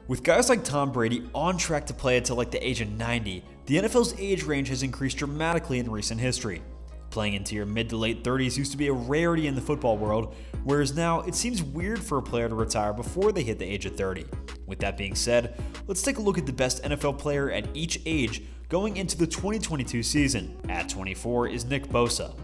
With guys like Tom Brady on track to play until like the age of 90, the NFL's age range has increased dramatically in recent history. Playing into your mid to late 30s used to be a rarity in the football world, whereas now it seems weird for a player to retire before they hit the age of 30. With that being said, let's take a look at the best NFL player at each age going into the 2022 season. At 24 is Nick Bosa.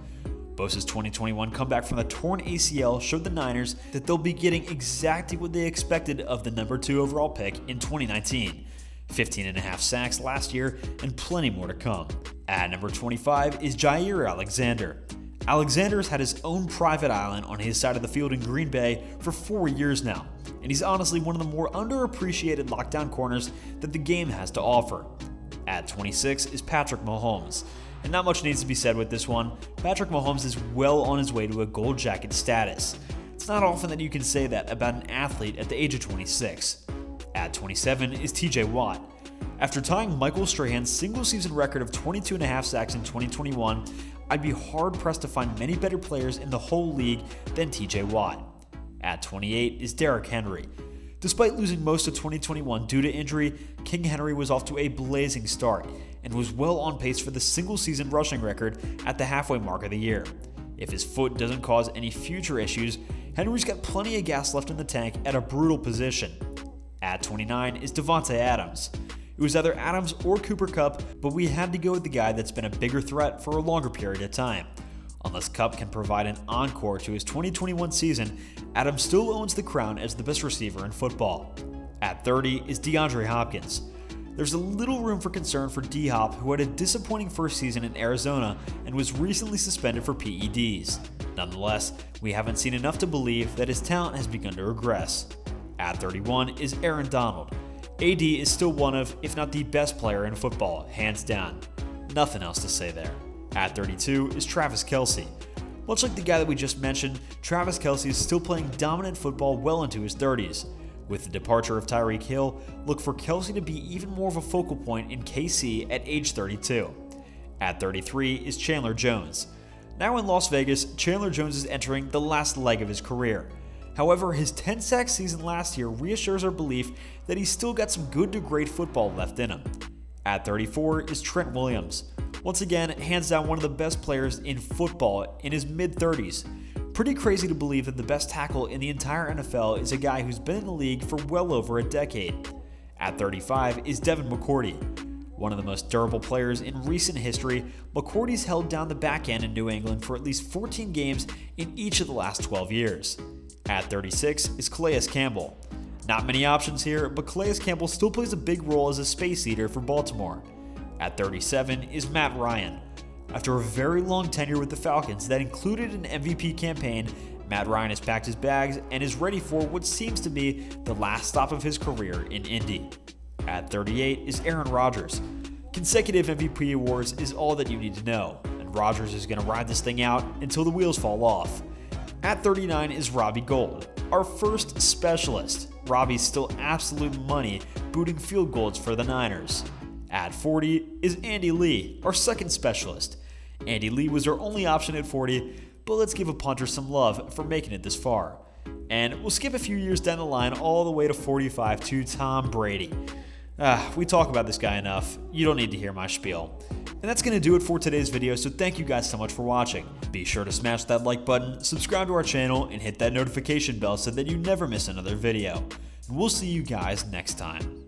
Bosa's 2021 comeback from the torn ACL showed the Niners that they'll be getting exactly what they expected of the number 2 overall pick in 2019. 15.5 sacks last year and plenty more to come. At number 25 is Jaire Alexander. Alexander's had his own private island on his side of the field in Green Bay for 4 years now, and he's honestly one of the more underappreciated lockdown corners that the game has to offer. At 26 is Patrick Mahomes. And not much needs to be said with this one. Patrick Mahomes is well on his way to a gold jacket status. It's not often that you can say that about an athlete at the age of 26. At 27 is TJ Watt. After tying Michael Strahan's single-season record of 22.5 sacks in 2021, I'd be hard-pressed to find many better players in the whole league than TJ Watt. At 28 is Derrick Henry. Despite losing most of 2021 due to injury, King Henry was off to a blazing start and was well on pace for the single-season rushing record at the halfway mark of the year. If his foot doesn't cause any future issues, Henry's got plenty of gas left in the tank at a brutal position. At 29 is Devonta Adams. It was either Adams or Cooper Kupp, but we had to go with the guy that's been a bigger threat for a longer period of time. Unless Kupp can provide an encore to his 2021 season, Adams still owns the crown as the best receiver in football. At 30 is Deandre Hopkins. There's a little room for concern for D-Hop, who had a disappointing first season in Arizona and was recently suspended for PEDs. Nonetheless, we haven't seen enough to believe that his talent has begun to regress. At 31 is Aaron Donald. AD is still one of, if not the best player in football, hands down. Nothing else to say there. At 32 is Travis Kelce. Much like the guy that we just mentioned, Travis Kelce is still playing dominant football well into his 30s. With the departure of Tyreek Hill, look for Kelce to be even more of a focal point in KC at age 32. At 33 is Chandler Jones. Now in Las Vegas, Chandler Jones is entering the last leg of his career. However, his 10-sack season last year reassures our belief that he's still got some good to great football left in him. At 34 is Trent Williams. Once again, hands down one of the best players in football in his mid-30s. Pretty crazy to believe that the best tackle in the entire NFL is a guy who's been in the league for well over a decade. At 35 is Devin McCourty. One of the most durable players in recent history, McCourty's held down the back end in New England for at least 14 games in each of the last 12 years. At 36 is Calais Campbell. Not many options here, but Calais Campbell still plays a big role as a space eater for Baltimore. At 37 is Matt Ryan. After a very long tenure with the Falcons that included an MVP campaign, Matt Ryan has packed his bags and is ready for what seems to be the last stop of his career in Indy. At 38 is Aaron Rodgers. Consecutive MVP awards is all that you need to know, and Rodgers is going to ride this thing out until the wheels fall off. At 39 is Robbie Gould, our first specialist. Robbie's still absolute money booting field goals for the Niners. At 40 is Andy Lee, our second specialist. Andy Lee was our only option at 40, but let's give a punter some love for making it this far. And we'll skip a few years down the line all the way to 45 to Tom Brady. We talk about this guy enough, you don't need to hear my spiel. And that's going to do it for today's video, so thank you guys so much for watching. Be sure to smash that like button, subscribe to our channel, and hit that notification bell so that you never miss another video. And we'll see you guys next time.